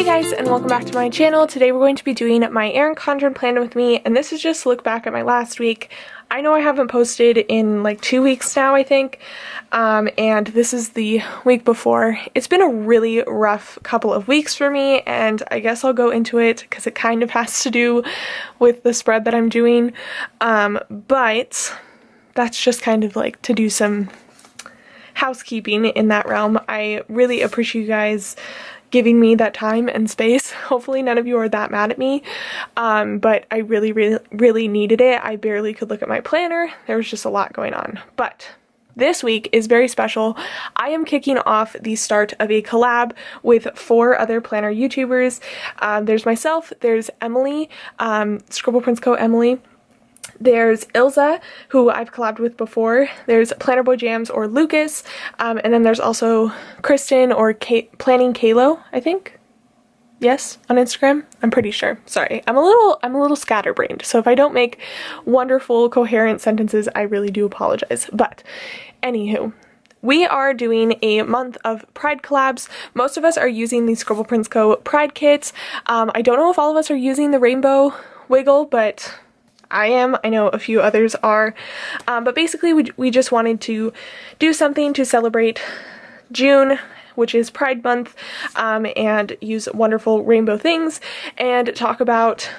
guys, and welcome back to my channel. Today we're going to be doing my Erin Condren plan with me, and this is just a look back at my last week. I know I haven't posted in like 2 weeks now, I think, and this is the week before. It's been a really rough couple of weeks for me, and I guess I'll go into it because it kind of has to do with the spread that I'm doing, but that's just kind of like to do some housekeeping in that realm. I really appreciate you guys giving me that time and space. Hopefully none of you are that mad at me, but I really needed it. I barely could look at my planner. There was just a lot going on. But this week is very special. I am kicking off the start of a collab with 4 other planner YouTubers. There's myself, there's Emily, Scribble Prints Co Emily, there's Ilza, who I've collabed with before, there's Planner Boy Jams or Lucas, and then there's also Kristen or Planning Kalo, I think. Yes, on Instagram? I'm pretty sure. Sorry, I'm a little scatterbrained, so if I don't make wonderful, coherent sentences, I really do apologize. But, anywho, we are doing a month of Pride collabs. Most of us are using the Scribble Prints Co Pride kits. I don't know if all of us are using the Rainbow Wiggle, but I am. I know a few others are, but basically we just wanted to do something to celebrate June, which is Pride Month, and use wonderful rainbow things and talk about,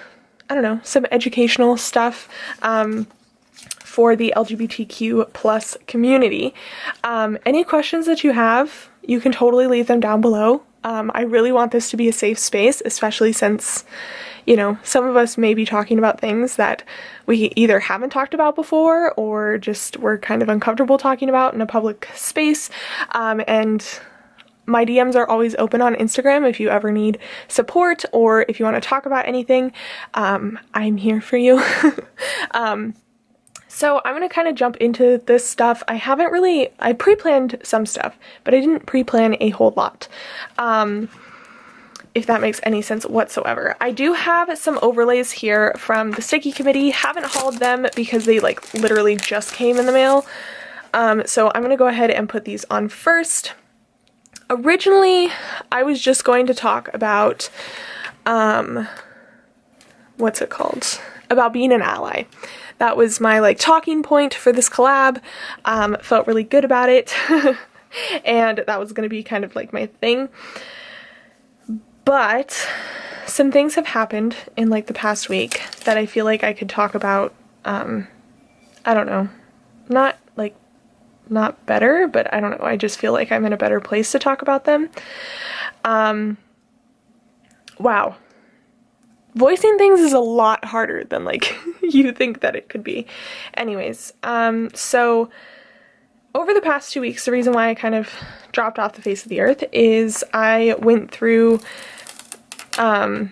I don't know, some educational stuff for the LGBTQ plus community. Any questions that you have, you can totally leave them down below. I really want this to be a safe space, especially since, you know, some of us may be talking about things that we either haven't talked about before or just we're kind of uncomfortable talking about in a public space. And my DMs are always open on Instagram if you ever need support or if you want to talk about anything. I'm here for you. So I'm going to kind of jump into this stuff. I pre-planned some stuff, but I didn't pre-plan a whole lot. If that makes any sense whatsoever. I do have some overlays here from the Stickie Committee. Haven't hauled them because they like literally just came in the mail. So I'm going to go ahead and put these on first. Originally, I was just going to talk about, what's it called? About being an ally. That was my like talking point for this collab. Felt really good about it. And that was going to be kind of like my thing. But some things have happened in like the past week that I feel like I could talk about, I don't know, not better, but I don't know, I just feel like I'm in a better place to talk about them. Wow. Voicing things is a lot harder than like you think that it could be. Anyways, so over the past 2 weeks, the reason why I kind of dropped off the face of the earth is I went through a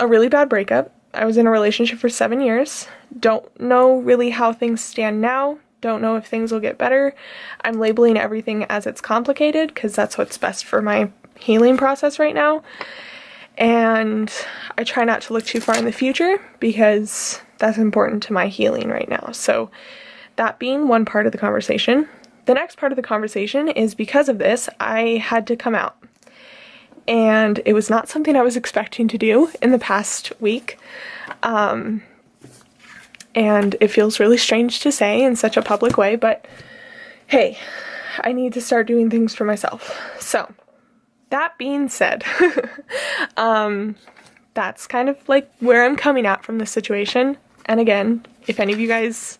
really bad breakup. I was in a relationship for 7 years. Don't know really how things stand now. Don't know if things will get better. I'm labeling everything as it's complicated because that's what's best for my healing process right now. And I try not to look too far in the future because that's important to my healing right now. So that being one part of the conversation. The next part of the conversation is because of this, I had to come out. And it was not something I was expecting to do in the past week. And it feels really strange to say in such a public way, but hey, I need to start doing things for myself. So, that being said, that's kind of like where I'm coming at from this situation. And again, if any of you guys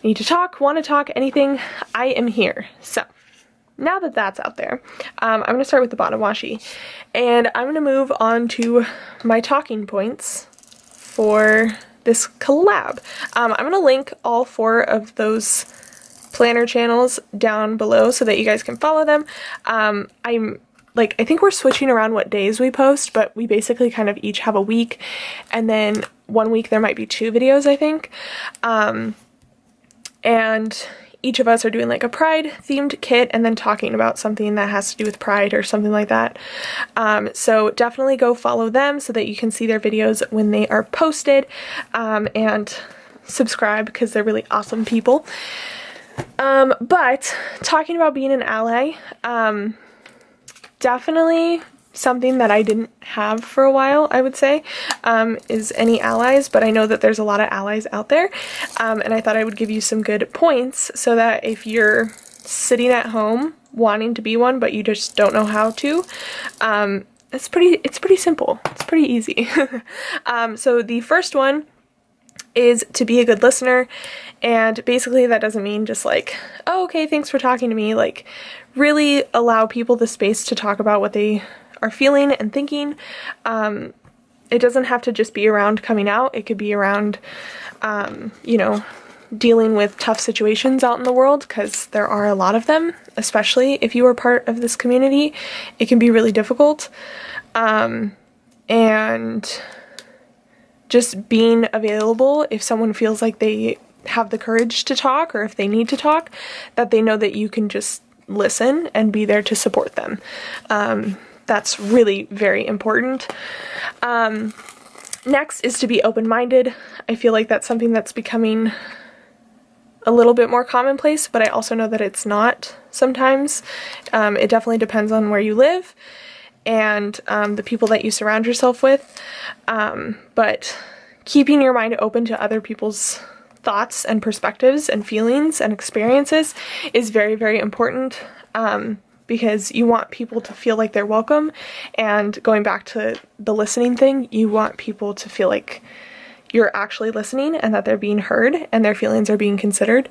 need to talk, want to talk, anything, I am here. So, now that that's out there, I'm going to start with the bottom washi, and I'm going to move on to my talking points for this collab. I'm going to link all 4 of those planner channels down below so that you guys can follow them. I think we're switching around what days we post, but we basically kind of each have a week, and then one week there might be 2 videos, I think. And each of us are doing like a Pride themed kit and then talking about something that has to do with Pride or something like that. So definitely go follow them so that you can see their videos when they are posted, and subscribe because they're really awesome people. But talking about being an ally, definitely something that I didn't have for a while, I would say, is any allies, but I know that there's a lot of allies out there, and I thought I would give you some good points so that if you're sitting at home wanting to be one but you just don't know how to, it's pretty simple. It's pretty easy. So the first one is to be a good listener, and basically that doesn't mean just like, oh, okay, thanks for talking to me. Like, really allow people the space to talk about what they are feeling and thinking. It doesn't have to just be around coming out. It could be around, you know, dealing with tough situations out in the world, because there are a lot of them, especially if you are part of this community. It can be really difficult. And just being available if someone feels like they have the courage to talk, or if they need to talk, that they know that you can just listen and be there to support them. That's really very important. Next is to be open-minded. I feel like that's something that's becoming a little bit more commonplace, but I also know that it's not sometimes. It definitely depends on where you live and the people that you surround yourself with. But keeping your mind open to other people's thoughts and perspectives and feelings and experiences is very, very important, because you want people to feel like they're welcome. And going back to the listening thing, you want people to feel like you're actually listening and that they're being heard and their feelings are being considered.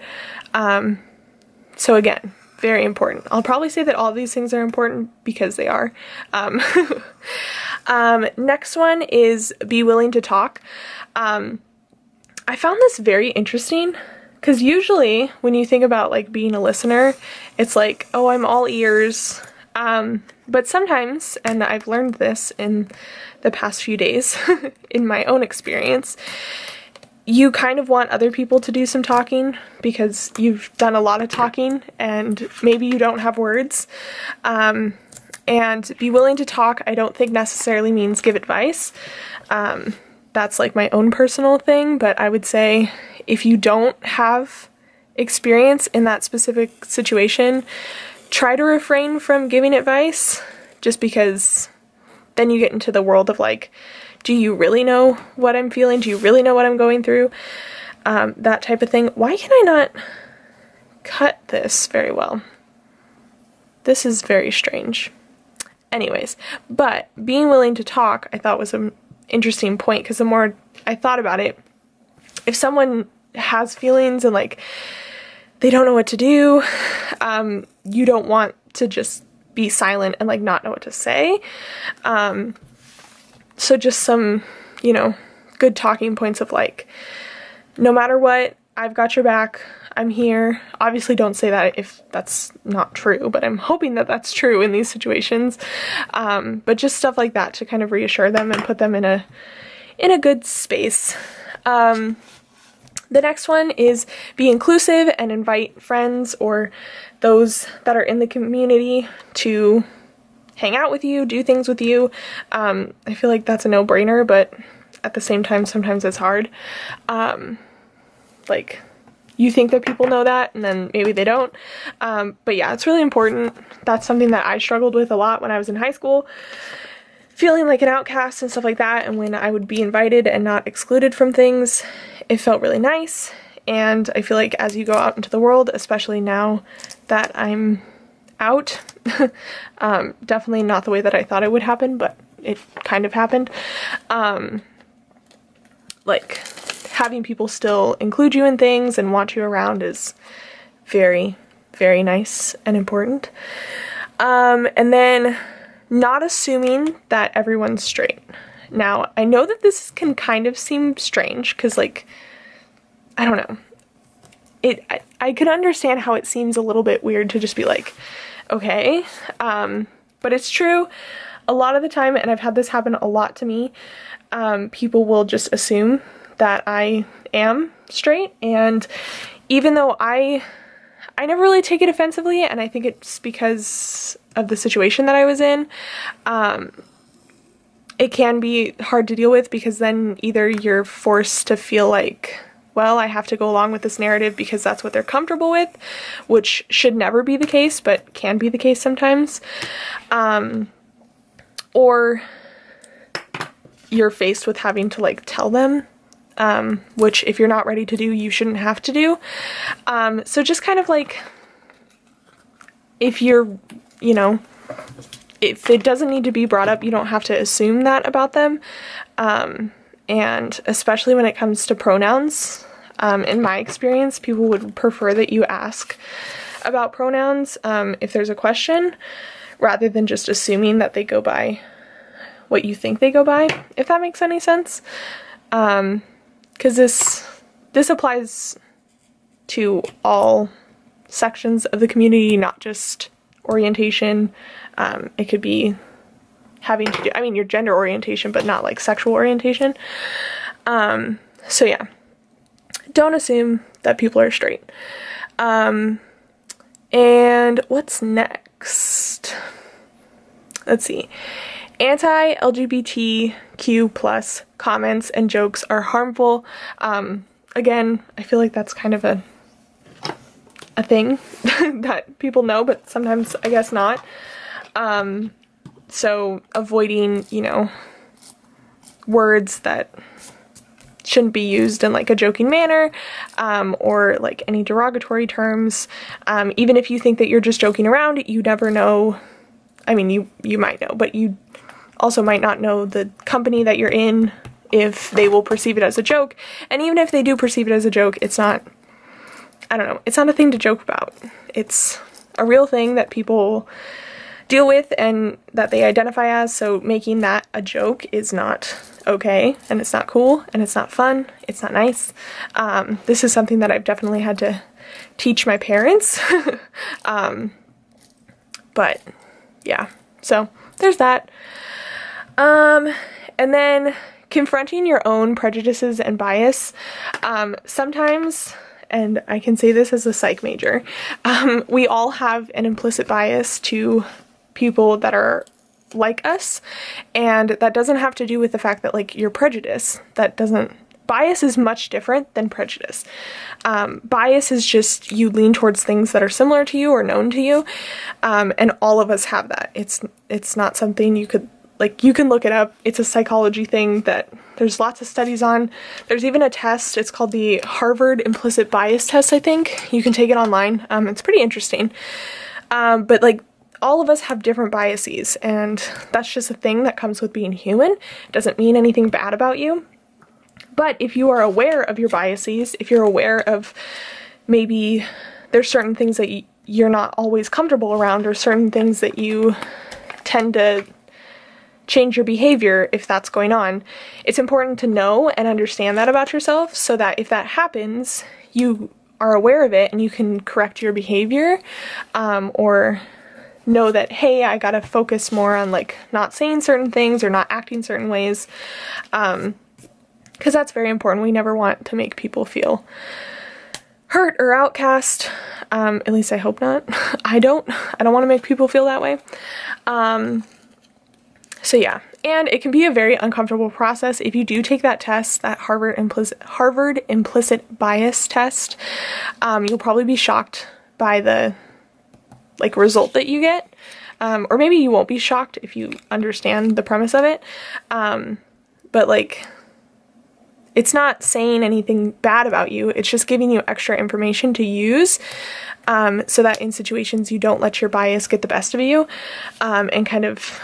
So again, very important. I'll probably say that all of these things are important because they are. Next one is be willing to talk. I found this very interesting, because usually when you think about like being a listener, it's like, oh, I'm all ears. But sometimes, and I've learned this in the past few days in my own experience, you kind of want other people to do some talking because you've done a lot of talking and maybe you don't have words. And be willing to talk, I don't think necessarily means give advice. That's like my own personal thing, but I would say if you don't have experience in that specific situation, try to refrain from giving advice, just because then you get into the world of like, do you really know what I'm feeling? Do you really know what I'm going through? That type of thing. Why can I not cut this very well? This is very strange. Anyways, but being willing to talk, I thought was an interesting point, because the more I thought about it, if someone has feelings and like they don't know what to do, you don't want to just be silent and like not know what to say. So just some, you know, good talking points of like, no matter what, I've got your back. I'm here. Obviously don't say that if that's not true, but I'm hoping that that's true in these situations. But just stuff like that to kind of reassure them and put them in a good space. The next one is be inclusive and invite friends or those that are in the community to hang out with you, do things with you. I feel like that's a no-brainer, but at the same time, sometimes it's hard. Like, you think that people know that, and then maybe they don't. But yeah, it's really important. That's something that I struggled with a lot when I was in high school, feeling like an outcast and stuff like that. And when I would be invited and not excluded from things, it felt really nice. And I feel like as you go out into the world, especially now that I'm out, definitely not the way that I thought it would happen, but it kind of happened. Like, having people still include you in things and want you around is very, very nice and important. And then not assuming that everyone's straight. Now, I know that this can kind of seem strange because, like, I don't know. I can understand how it seems a little bit weird to just be like, okay, but it's true. A lot of the time, and I've had this happen a lot to me, people will just assume that I am straight, and even though I never really take it offensively, and I think it's because of the situation that I was in, it can be hard to deal with, because then either you're forced to feel like, well, I have to go along with this narrative because that's what they're comfortable with, which should never be the case, but can be the case sometimes. or you're faced with having to like tell them, which if you're not ready to do, you shouldn't have to do. So just kind of like, if you're, you know, if it doesn't need to be brought up, you don't have to assume that about them. And especially when it comes to pronouns, in my experience, people would prefer that you ask about pronouns if there's a question, rather than just assuming that they go by what you think they go by, if that makes any sense. Because this applies to all sections of the community, not just orientation. It could be having to do, I mean, your gender orientation, but not like sexual orientation. So yeah, don't assume that people are straight. And what's next? Let's see. Anti-LGBTQ plus comments and jokes are harmful. Again, I feel like that's kind of a thing that people know, but sometimes I guess not. So avoiding, you know, words that shouldn't be used in like a joking manner, or like any derogatory terms. Even if you think that you're just joking around, you never know. I mean, you might know, but you also might not know the company that you're in, if they will perceive it as a joke. And even if they do perceive it as a joke, it's not, I don't know, it's not a thing to joke about. It's a real thing that people deal with and that they identify as, so making that a joke is not okay, and it's not cool, and it's not fun, it's not nice. This is something that I've definitely had to teach my parents. But yeah, so there's that. And then confronting your own prejudices and bias. Sometimes, and I can say this as a psych major, we all have an implicit bias to people that are like us, and that doesn't have to do with the fact that like you're prejudiced. Bias is much different than prejudice. Bias is just you lean towards things that are similar to you or known to you, and all of us have that. It's not something you can look it up. It's a psychology thing that there's lots of studies on. There's even a test. It's called the Harvard Implicit Bias Test, I think. You can take it online. It's pretty interesting. But like, all of us have different biases, and that's just a thing that comes with being human. It doesn't mean anything bad about you. But if you are aware of your biases, if you're aware of maybe there's certain things that you're not always comfortable around, or certain things that you tend to change your behavior if that's going on, it's important to know and understand that about yourself, so that if that happens, you are aware of it and you can correct your behavior, or know that, hey, I gotta focus more on like not saying certain things or not acting certain ways, because that's very important. We never want to make people feel hurt or outcast. At least I hope not. I don't want to make people feel that way. So yeah, and it can be a very uncomfortable process. If you do take that test, that Harvard Implicit Bias Test, you'll probably be shocked by the like result that you get, or maybe you won't be shocked if you understand the premise of it, but like, it's not saying anything bad about you, it's just giving you extra information to use, so that in situations you don't let your bias get the best of you, and kind of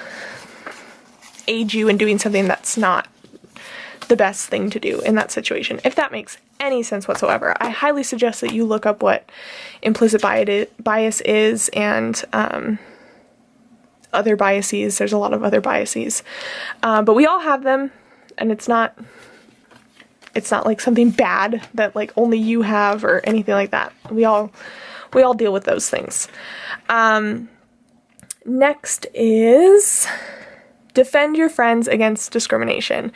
aid you in doing something that's not the best thing to do in that situation, if that makes any sense whatsoever. I highly suggest that you look up what implicit bias is, and other biases. There's a lot of other biases, but we all have them, and it's not like something bad that like only you have or anything like that. We all deal with those things. Next is defend your friends against discrimination.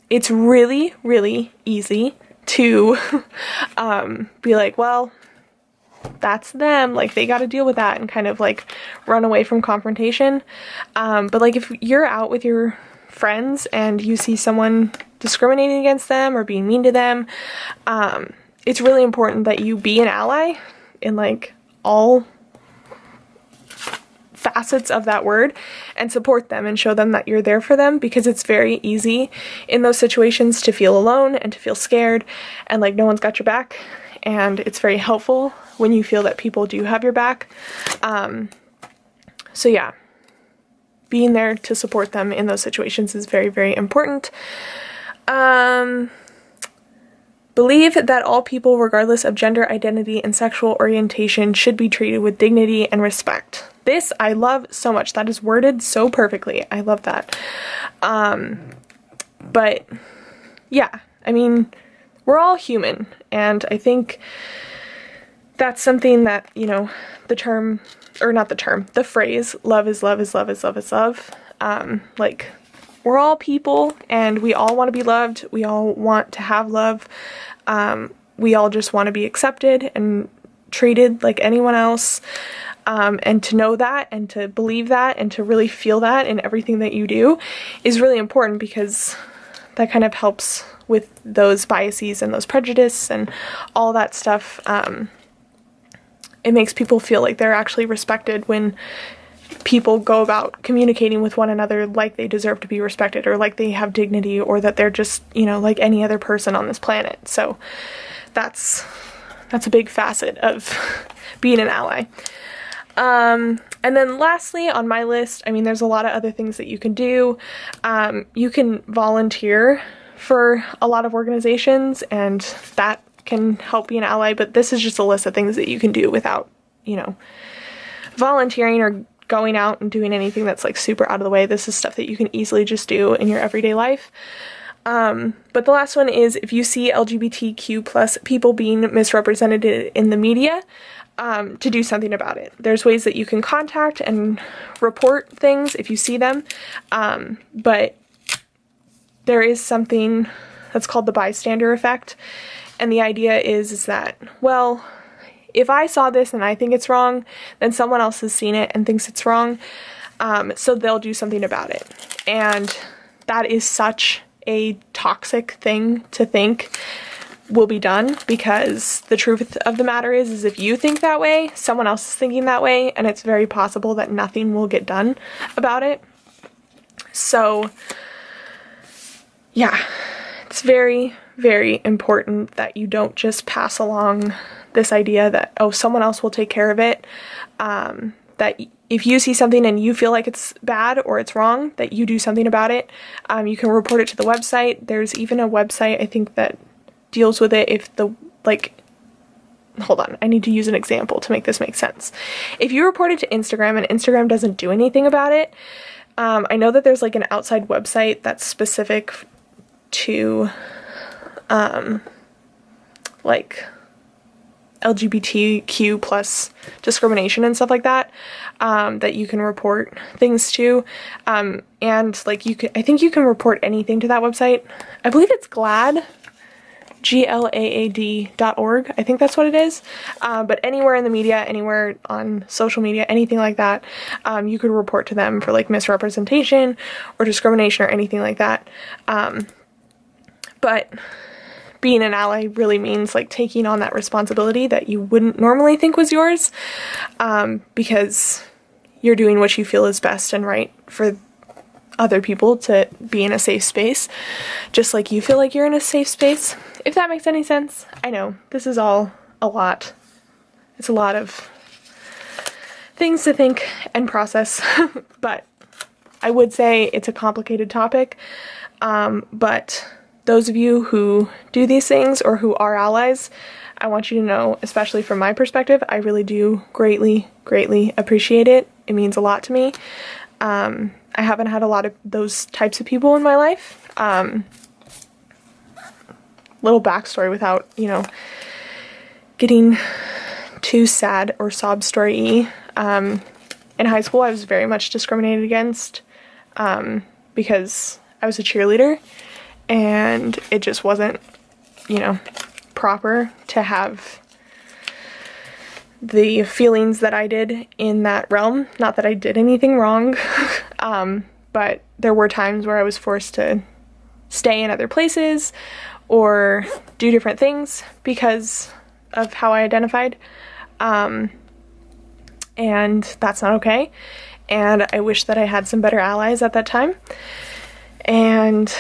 It's really, really easy to be like, well, that's them, like they got to deal with that, and kind of like run away from confrontation. But like, if you're out with your friends and you see someone discriminating against them or being mean to them, it's really important that you be an ally in like all facets of that word and support them and show them that you're there for them, because it's very easy in those situations to feel alone and to feel scared and like no one's got your back, and it's very helpful when you feel that people do have your back. So yeah, being there to support them in those situations is very, very important. Believe that all people, regardless of gender identity and sexual orientation, should be treated with dignity and respect. This I love so much. That is worded so perfectly. I love that. But yeah, I mean, we're all human, and I think that's something that, you know, the phrase, love is love is love is love is love. Like, we're all people, and we all want to be loved. We all want to have love. We all just want to be accepted and treated like anyone else. And to know that and to believe that and to really feel that in everything that you do is really important, because that kind of helps with those biases and those prejudices and all that stuff. It makes people feel like they're actually respected when people go about communicating with one another like they deserve to be respected, or like they have dignity, or that they're just, you know, like any other person on this planet. So that's a big facet of being an ally. And then lastly on my list, I mean, there's a lot of other things that you can do. You can volunteer for a lot of organizations, and that can help be an ally, but this is just a list of things that you can do without, you know, volunteering or going out and doing anything that's like super out of the way. This is stuff that you can easily just do in your everyday life. But the last one is, if you see LGBTQ plus people being misrepresented in the media, to do something about it. There's ways that you can contact and report things if you see them, but there is something that's called the bystander effect, and the idea is that, well, if I saw this and I think it's wrong, then someone else has seen it and thinks it's wrong, so they'll do something about it. And that is such a toxic thing to think will be done, because the truth of the matter is if you think that way, someone else is thinking that way, and it's very possible that nothing will get done about it. So yeah, it's very, very important that you don't just pass along this idea that, oh, someone else will take care of it. That if you see something and you feel like it's bad or it's wrong, that you do something about it. You can report it to the website. There's even a website, I think, that deals with it. If the, like, hold on, I need to use an example to make this make sense. If you report it to Instagram and Instagram doesn't do anything about it, I know that there's like an outside website that's specific to like LGBTQ plus discrimination and stuff like that, that you can report things to, and like I think you can report anything to that website. I believe it's GLAAD, GLAAD.org. I think that's what it is. But anywhere in the media, anywhere on social media, anything like that, you could report to them for like misrepresentation or discrimination or anything like that. But being an ally really means like taking on that responsibility that you wouldn't normally think was yours, because you're doing what you feel is best and right for other people to be in a safe space, just like you feel like you're in a safe space, if that makes any sense. I know, this is all a lot. It's a lot of things to think and process, but I would say it's a complicated topic, but those of you who do these things or who are allies, I want you to know, especially from my perspective, I really do greatly, greatly appreciate it. It means a lot to me. I haven't had a lot of those types of people in my life. Little backstory without, you know, getting too sad or sob story-y. In high school, I was very much discriminated against because I was a cheerleader, and it just wasn't, you know, proper to have the feelings that I did in that realm. Not that I did anything wrong, but there were times where I was forced to stay in other places or do different things because of how I identified, and that's not okay. and I wish that I had some better allies at that time. And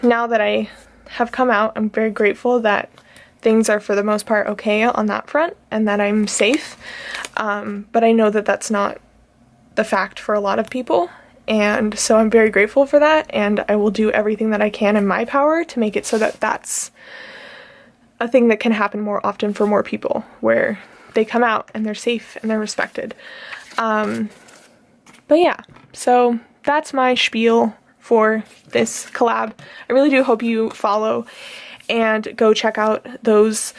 now that I have come out, I'm very grateful that things are for the most part okay on that front and that I'm safe. But I know that that's not the fact for a lot of people, and so I'm very grateful for that, and I will do everything that I can in my power to make it so that that's a thing that can happen more often for more people, where they come out and they're safe and they're respected. But yeah, so that's my spiel for this collab. I really do hope you follow and go check out those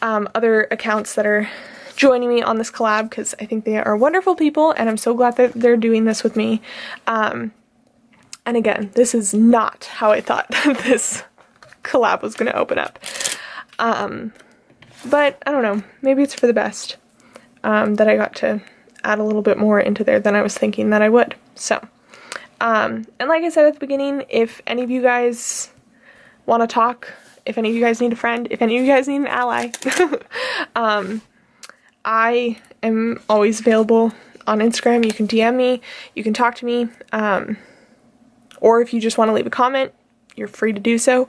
other accounts that are joining me on this collab, because I think they are wonderful people and I'm so glad that they're doing this with me. And again, this is not how I thought this collab was going to open up. But I don't know, maybe it's for the best that I got to add a little bit more into there than I was thinking that I would. So, and like I said at the beginning, if any of you guys want to talk, if any of you guys need a friend, if any of you guys need an ally, I am always available on Instagram. You can DM me, you can talk to me, or if you just want to leave a comment, you're free to do so,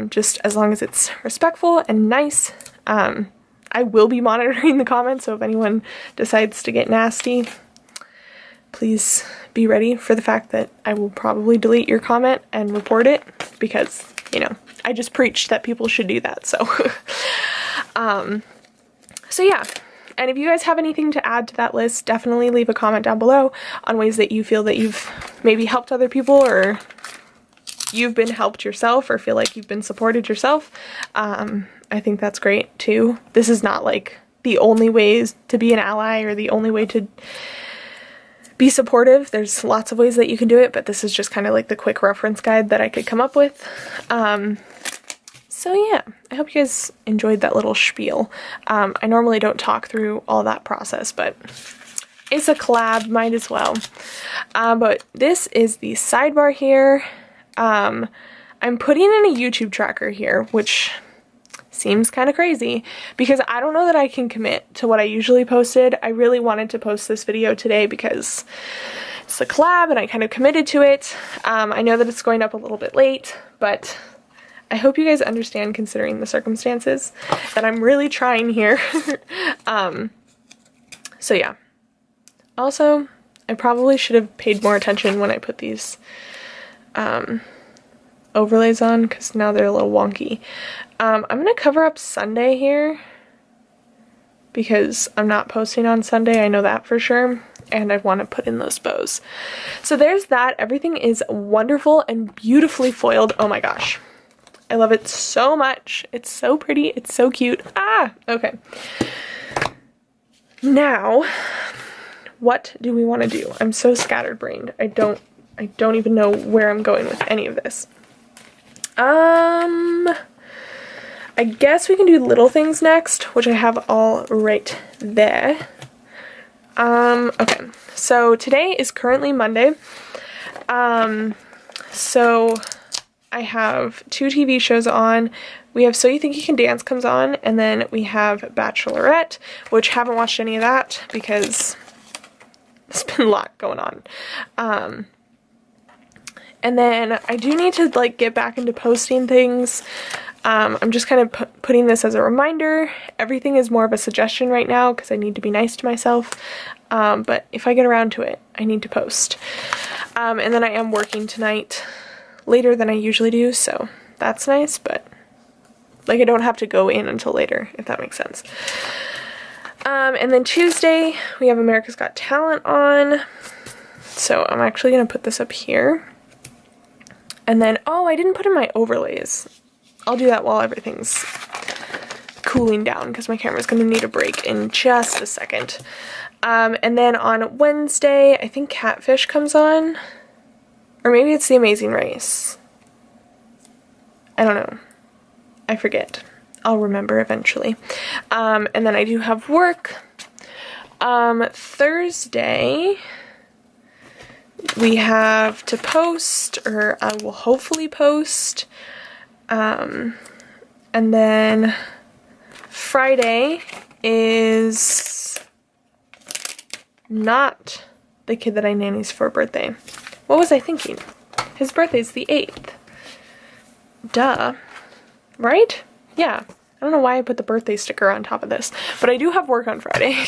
just as long as it's respectful and nice. I will be monitoring the comments, so if anyone decides to get nasty, please be ready for the fact that I will probably delete your comment and report it, because, you know, I just preached that people should do that, so. So yeah, and if you guys have anything to add to that list, definitely leave a comment down below on ways that you feel that you've maybe helped other people, or you've been helped yourself, or feel like you've been supported yourself. I think that's great too. This is not like the only ways to be an ally or the only way to be supportive. There's lots of ways that you can do it, but this is just kind of like the quick reference guide that I could come up with. So yeah, I hope you guys enjoyed that little spiel. I normally don't talk through all that process, but it's a collab, might as well. But this is the sidebar here. I'm putting in a YouTube tracker here, which seems kind of crazy because I don't know that I can commit to what I usually posted. I really wanted to post this video today because it's a collab and I kind of committed to it. I know that it's going up a little bit late, but I hope you guys understand, considering the circumstances, that I'm really trying here. So yeah. Also, I probably should have paid more attention when I put these overlays on, because now they're a little wonky. I'm gonna cover up Sunday here because I'm not posting on Sunday, I know that for sure, and I want to put in those bows. So there's that. Everything is wonderful and beautifully foiled. Oh my gosh, I love it so much. It's so pretty, it's so cute. Ah, okay. Now, what do we want to do? I'm so scatterbrained. I don't even know where I'm going with any of this. I guess we can do little things next, which I have all right there. Okay, so today is currently Monday. So I have 2 TV shows on. We have So You Think You Can Dance comes on, and then we have Bachelorette, which haven't watched any of that because there's been a lot going on. And then I do need to like get back into posting things. I'm just kind of putting this as a reminder. Everything is more of a suggestion right now because I need to be nice to myself. But if I get around to it, I need to post. And then I am working tonight later than I usually do, so that's nice, but like I don't have to go in until later, if that makes sense. And then Tuesday, we have America's Got Talent on. So I'm actually going to put this up here. And then, oh, I didn't put in my overlays. I'll do that while everything's cooling down because my camera's going to need a break in just a second. And then on Wednesday, I think Catfish comes on. Or maybe it's The Amazing Race. I don't know. I forget. I'll remember eventually. And then I do have work. Thursday, we have to post, or I will hopefully post. And then Friday is not the kid that I nannies for a birthday. What was I thinking? His birthday's the 8th. Duh. Right? Yeah. I don't know why I put the birthday sticker on top of this, but I do have work on Friday.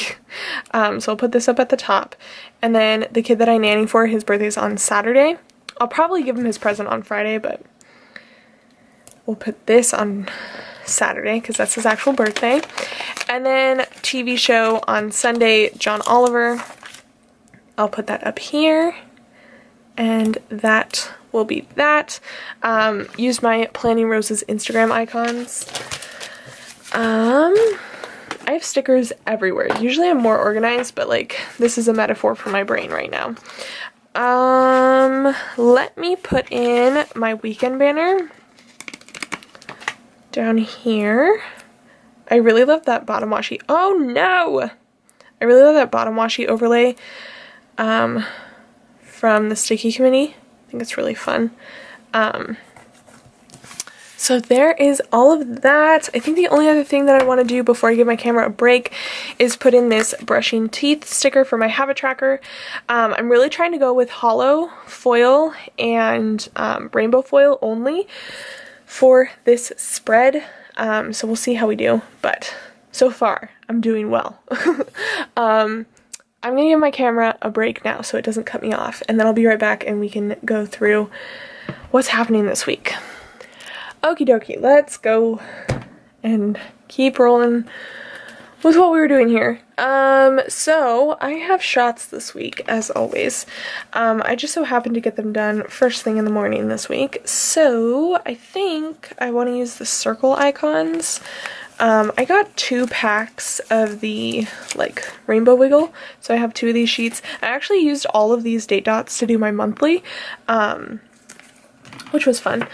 So I'll put this up at the top. And then the kid that I nanny for, his birthday's on Saturday. I'll probably give him his present on Friday, but we'll put this on Saturday because that's his actual birthday. And then TV show on Sunday, John Oliver. I'll put that up here. And that will be that. Use my Planning Roses Instagram icons. I have stickers everywhere. Usually I'm more organized, but like this is a metaphor for my brain right now. Let me put in my weekend banner down here. I really love that bottom washi. Oh no! I really love that bottom washi overlay from the Stickie Committee. I think it's really fun. So there is all of that. I think the only other thing that I want to do before I give my camera a break is put in this brushing teeth sticker for my habit tracker. I'm really trying to go with hollow foil and rainbow foil only for this spread. So we'll see how we do, but so far I'm doing well. I'm gonna give my camera a break now so it doesn't cut me off, and then I'll be right back and we can go through what's happening this week. Okie dokie, let's go and keep rolling with what we were doing here. So I have shots this week, as always. I just so happened to get them done first thing in the morning this week. So I think I want to use the circle icons. I got 2 packs of the like rainbow wiggle, so I have 2 of these sheets. I actually used all of these date dots to do my monthly, which was fun.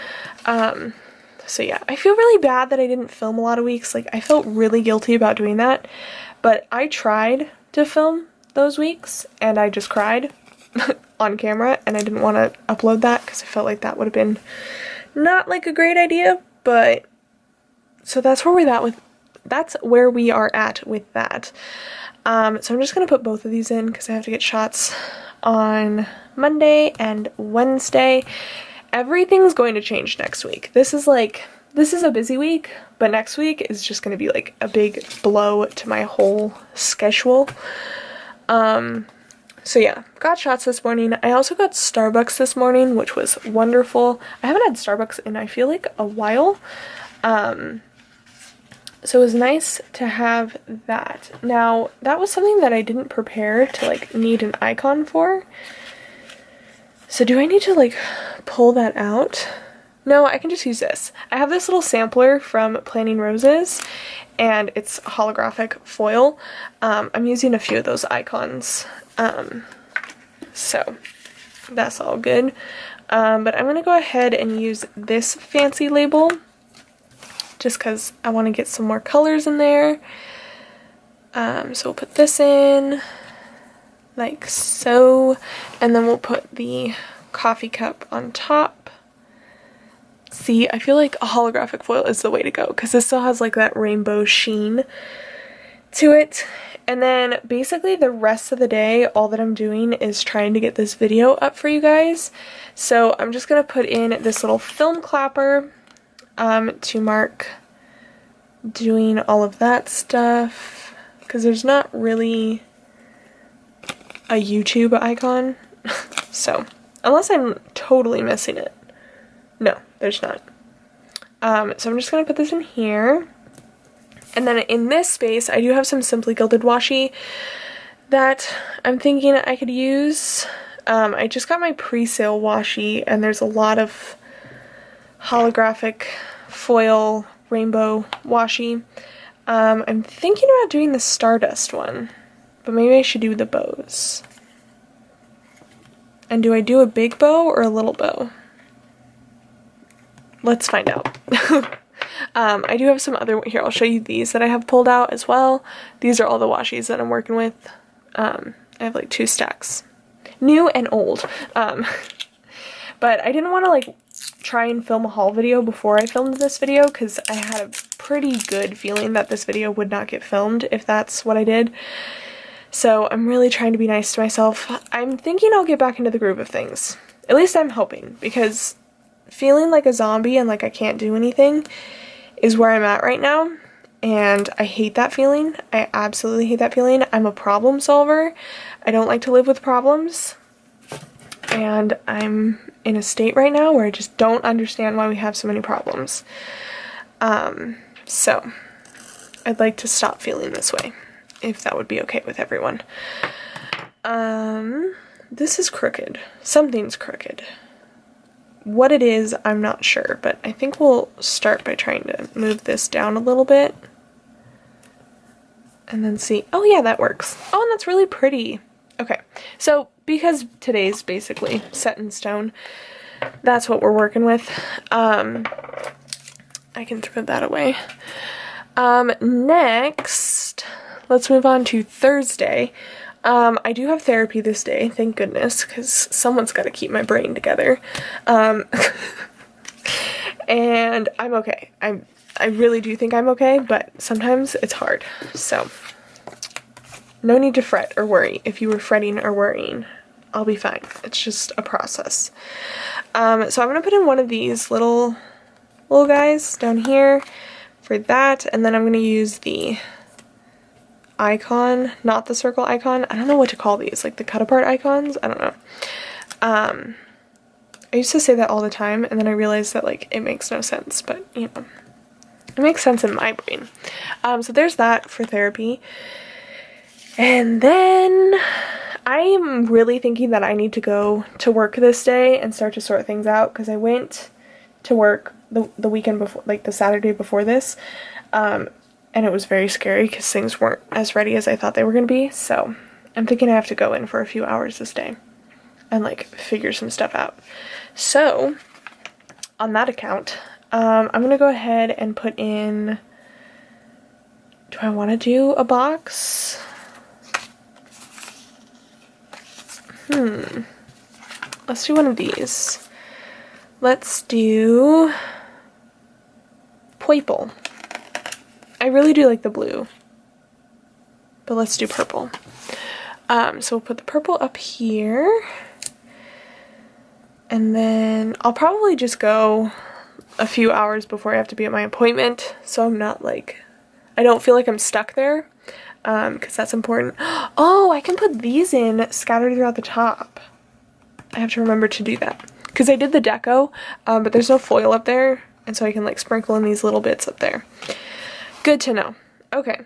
So yeah, I feel really bad that I didn't film a lot of weeks. Like, I felt really guilty about doing that, but I tried to film those weeks and I just cried on camera, and I didn't want to upload that because I felt like that would have been not like a great idea. But so that's where we are at with that. So I'm just gonna put both of these in because I have to get shots on Monday and Wednesday. Everything's going to change next week. This is a busy week, but next week is just going to be like a big blow to my whole schedule. So yeah, got shots this morning. I also got Starbucks this morning, which was wonderful. I haven't had Starbucks in I feel like a while. So it was nice to have that. Now, that was something that I didn't prepare to like need an icon for. So do I need to like pull that out? No, I can just use this. I have this little sampler from Planning Roses, and it's holographic foil. I'm using a few of those icons. So that's all good. But I'm gonna go ahead and use this fancy label just because I want to get some more colors in there. So we'll put this in like so, and then we'll put the coffee cup on top. See, I feel like a holographic foil is the way to go because this still has like that rainbow sheen to it. And then basically the rest of the day, all that I'm doing is trying to get this video up for you guys. So I'm just gonna put in this little film clapper to mark doing all of that stuff because there's not really a YouTube icon. So unless I'm totally missing it. No, there's not. So I'm just gonna put this in here. And then in this space, I do have some Simply Gilded washi that I'm thinking I could use. I just got my pre-sale washi, and there's a lot of holographic foil rainbow washi. I'm thinking about doing the Stardust one, but maybe I should do the bows. And do I do a big bow or a little bow? Let's find out. I do have some other, here, I'll show you these that I have pulled out as well. These are all the washis that I'm working with. I have like 2 stacks. New and old. But I didn't want to like try and film a haul video before I filmed this video because I had a pretty good feeling that this video would not get filmed if that's what I did. So I'm really trying to be nice to myself. I'm thinking I'll get back into the groove of things. At least I'm hoping, because feeling like a zombie and like I can't do anything is where I'm at right now. And I hate that feeling. I absolutely hate that feeling. I'm a problem solver. I don't like to live with problems. And I'm in a state right now where I just don't understand why we have so many problems. So I'd like to stop feeling this way, if that would be okay with everyone. This is crooked. Something's crooked. What it is, I'm not sure, but I think we'll start by trying to move this down a little bit. And then see, oh yeah, that works. Oh, and that's really pretty. Okay, so because today's basically set in stone, that's what we're working with. I can throw that away. Next, let's move on to Thursday. I do have therapy this day, thank goodness, because someone's got to keep my brain together. And I'm okay. I really do think I'm okay, but sometimes it's hard. So, no need to fret or worry. If you were fretting or worrying, I'll be fine. It's just a process. So I'm going to put in one of these little guys down here for that, and then I'm going to use the icon, not the circle icon. I don't know what to call these, like the cut apart icons? I don't know. I used to say that all the time, and then I realized that like it makes no sense, but you know, it makes sense in my brain. So there's that for therapy. And then I am really thinking that I need to go to work this day and start to sort things out, because I went to work the weekend before, like the Saturday before this, and it was very scary because things weren't as ready as I thought they were going to be. So I'm thinking I have to go in for a few hours this day and like figure some stuff out. So on that account, I'm going to go ahead and put in, do I want to do a box? Let's do one of these. Let's do purple. I really do like the blue, but let's do purple. So we'll put the purple up here, and then I'll probably just go a few hours before I have to be at my appointment, so I'm not like, I don't feel like I'm stuck there, because that's important. Oh, I can put these in scattered throughout the top. I have to remember to do that, because I did the deco, but there's no foil up there, and so I can like sprinkle in these little bits up there. Good to know. Okay,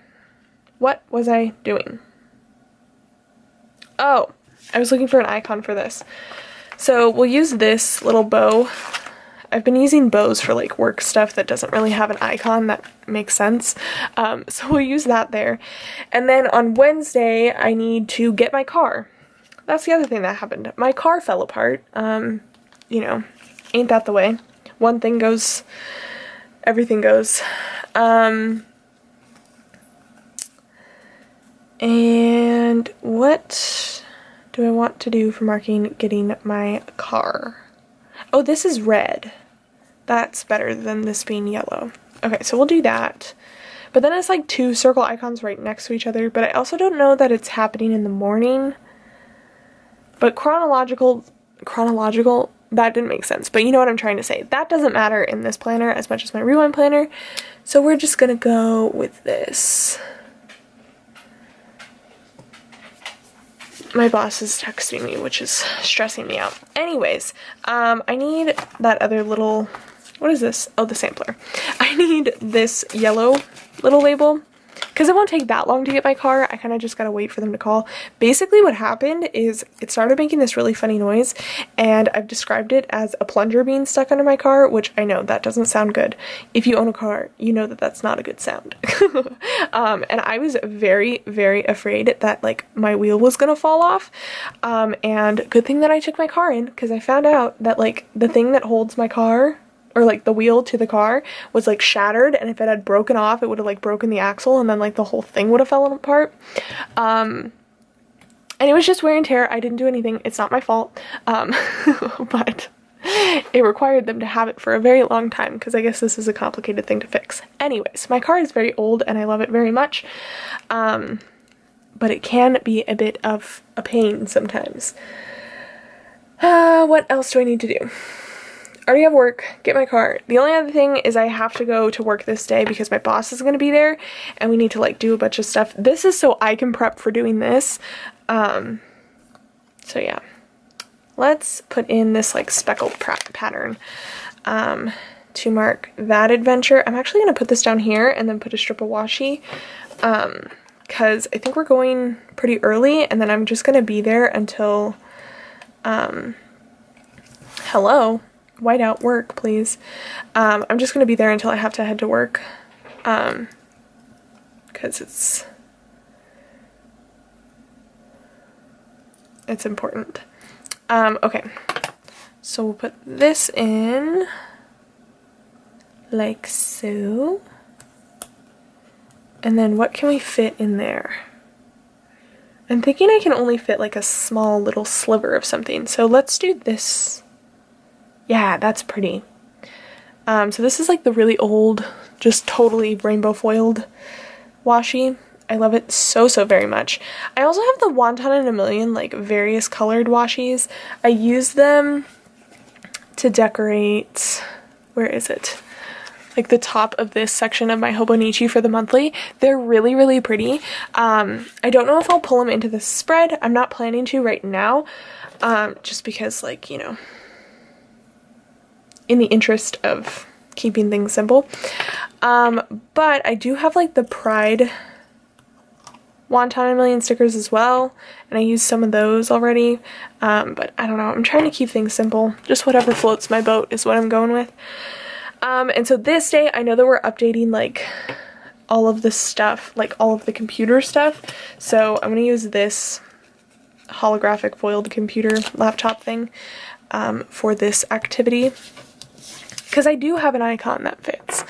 what was I doing? Oh, I was looking for an icon for this. So we'll use this little bow. I've been using bows for like work stuff that doesn't really have an icon that makes sense. So we'll use that there. And then on Wednesday, I need to get my car. That's the other thing that happened. My car fell apart. You know, ain't that the way? One thing goes, everything goes. And what do I want to do for marking getting my car? Oh, this is red. That's better than this being yellow. Okay, so we'll do that. But then it's like two circle icons right next to each other, but I also don't know that it's happening in the morning. But chronological, that didn't make sense, but you know what I'm trying to say. That doesn't matter in this planner as much as my rewind planner, so we're just gonna go with this. My boss is texting me, which is stressing me out. Anyways, I need that other little, what is this? Oh, the sampler. I need this yellow little label, because it won't take that long to get my car. I kind of just gotta wait for them to call. Basically what happened is it started making this really funny noise, and I've described it as a plunger being stuck under my car, which I know that doesn't sound good. If you own a car, you know that that's not a good sound. And I was very, very afraid that like my wheel was gonna fall off. And good thing that I took my car in, because I found out that like the thing that holds my car, or like the wheel to the car, was like shattered, and if it had broken off, it would have like broken the axle, and then like the whole thing would have fallen apart. And it was just wear and tear. I didn't do anything. It's not my fault. But it required them to have it for a very long time, because I guess this is a complicated thing to fix. Anyways, my car is very old and I love it very much. But but it can be a bit of a pain sometimes. What else do I need to do? I already have work, get my car. The only other thing is I have to go to work this day because my boss is going to be there and we need to like do a bunch of stuff. This is so I can prep for doing this. So yeah, let's put in this like speckled pattern to mark that adventure. I'm actually going to put this down here and then put a strip of washi because I think we're going pretty early and then I'm just going to be there until, hello, whiteout work, please. I'm just going to be there until I have to head to work because it's important. Okay, so we'll put this in like so. And then what can we fit in there? I'm thinking I can only fit like a small little sliver of something. So let's do this. Yeah, that's pretty. So this is like the really old, just totally rainbow foiled washi. I love it so, so very much. I also have the Wonton in a Million, like various colored washi's. I use them to decorate, where is it? Like the top of this section of my Hobonichi for the monthly. They're really, really pretty. I don't know if I'll pull them into the spread. I'm not planning to right now, just because like, you know, in the interest of keeping things simple. But I do have like the Pride Wonton in a Million stickers as well, and I used some of those already, but I don't know, I'm trying to keep things simple. Just whatever floats my boat is what I'm going with. And so this day, I know that we're updating like all of the stuff, like all of the computer stuff, so I'm going to use this holographic foiled computer laptop thing for this activity, because I do have an icon that fits.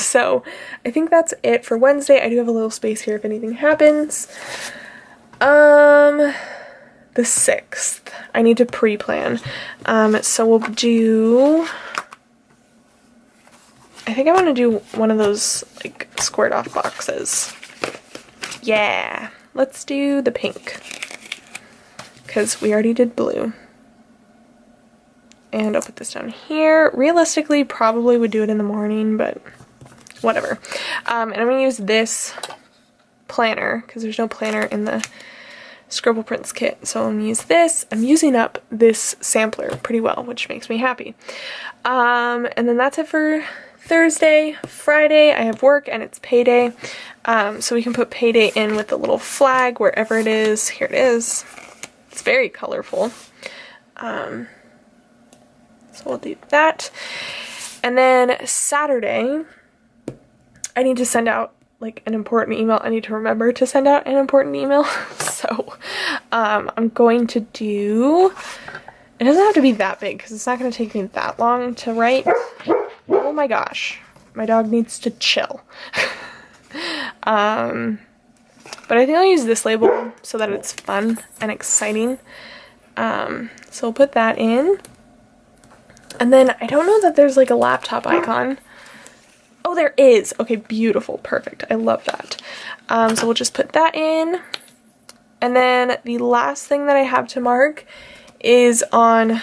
So I think that's it for Wednesday. I do have a little space here if anything happens. The 6th, I need to pre-plan. So we'll do, I think I want to do one of those like squared off boxes. Yeah, let's do the pink, because we already did blue. And I'll put this down here. Realistically, probably would do it in the morning, but whatever. And I'm going to use this planner, because there's no planner in the Scribble Prints kit. So I'm going to use this. I'm using up this sampler pretty well, which makes me happy. And then that's it for Thursday. Friday, I have work and it's payday. So we can put payday in with the little flag wherever it is. Here it is. It's very colorful. So we'll do that. And then Saturday, I need to send out like an important email. I need to remember to send out an important email. So I'm going to do, it doesn't have to be that big because it's not going to take me that long to write. Oh my gosh, my dog needs to chill. But I think I'll use this label so that it's fun and exciting. So we'll put that in. And then I don't know that there's like a laptop icon. Oh, there is. Okay, beautiful. Perfect. I love that. So we'll just put that in. And then the last thing that I have to mark is on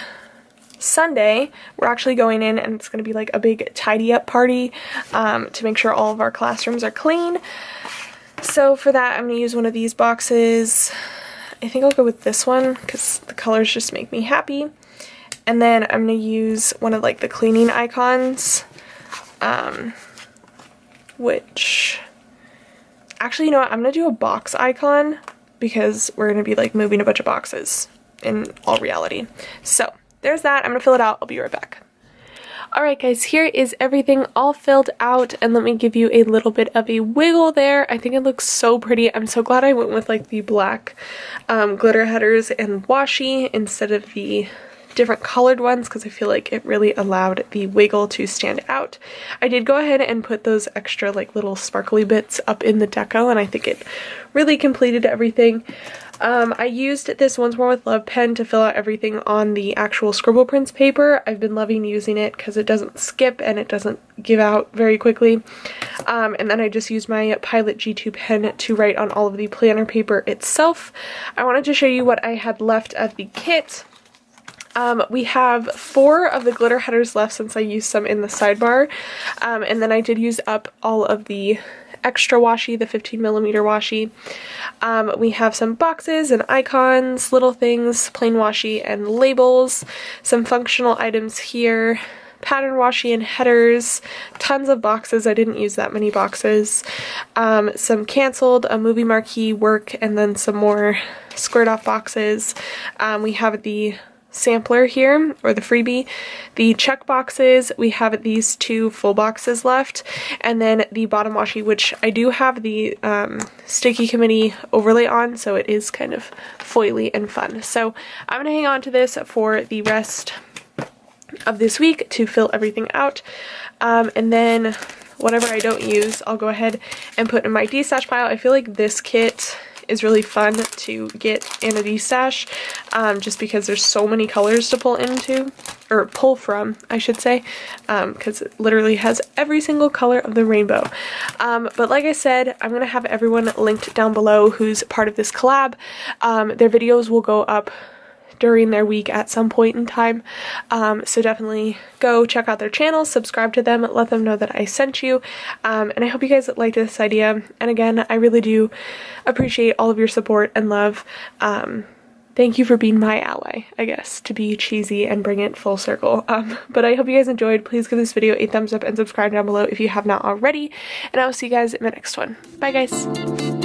Sunday. We're actually going in and it's going to be like a big tidy up party to make sure all of our classrooms are clean. So for that, I'm going to use one of these boxes. I think I'll go with this one because the colors just make me happy. And then I'm going to use one of like the cleaning icons, which, actually, you know what, I'm going to do a box icon because we're going to be like moving a bunch of boxes in all reality. So there's that. I'm going to fill it out. I'll be right back. Alright guys, here is everything all filled out, and let me give you a little bit of a wiggle there. I think it looks so pretty. I'm so glad I went with like the black glitter headers and washi instead of the different colored ones because I feel like it really allowed the wiggle to stand out. I did go ahead and put those extra like little sparkly bits up in the deco, and I think it really completed everything. I used this Once More with Love pen to fill out everything on the actual Scribble Prints paper. I've been loving using it because it doesn't skip and it doesn't give out very quickly. And then I just used my Pilot G2 pen to write on all of the planner paper itself. I wanted to show you what I had left of the kit. We have 4 of the glitter headers left since I used some in the sidebar, and then I did use up all of the extra washi, the 15mm washi. We have some boxes and icons, little things, plain washi and labels, some functional items here, pattern washi and headers, tons of boxes. I didn't use that many boxes. Some canceled, a movie marquee work, and then some more squared off boxes. We have the sampler here, or the freebie, the check boxes. We have these 2 full boxes left, and then the bottom washi, which I do have the Stickie Committee overlay on, so it is kind of foily and fun. So I'm gonna hang on to this for the rest of this week to fill everything out, and then whatever I don't use I'll go ahead and put in my D-stash pile. I feel like this kit is really fun to get in a D-stash, just because there's so many colors to pull into, or pull from, I should say, because it literally has every single color of the rainbow. But like I said, I'm gonna have everyone linked down below who's part of this collab. Their videos will go up during their week at some point in time, so definitely go check out their channels, subscribe to them, let them know that I sent you, and I hope you guys liked this idea. And again, I really do appreciate all of your support and love. Thank you for being my ally, I guess, to be cheesy and bring it full circle. But I hope you guys enjoyed. Please give this video a thumbs up and subscribe down below if you have not already, and I will see you guys in my next one. Bye guys!